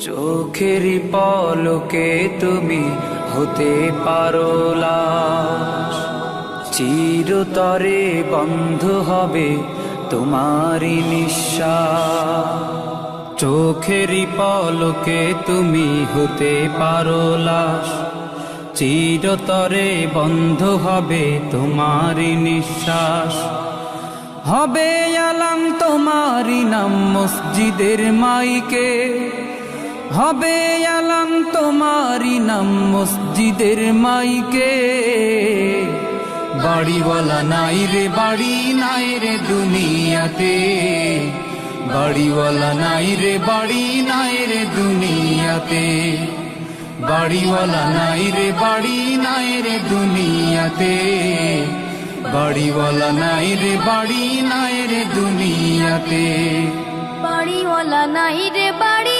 চোখেরই পলকে তুমি হতে পারো লাশ, চিরতরে বন্ধ হবে তোমারই নিঃশ্বাস। চোখেরই পলকে তুমি হতে পারো লাশ, চিরতরে বন্ধ হবে তোমারই নিঃশ্বাস। হবে আলাম তোমারই নাম মসজিদের মাইকে, হবে আলাম তোমারই নাম মসজিদের মাইকে। বাড়িওয়ালা নাই রে বাড়ি নাই রে দুনিয়াতে, বাড়িওয়ালা নাই রে বাড়ি নাই রে দুনিয়াতে, বাড়িওয়ালা নাই রে বাড়ি নাই রে দুনিয়াতে, বাড়িওয়ালা নাই রে বাড়ি নাই রে দুনিয়াতে। বাড়িওয়ালা নাই রে বাড়ি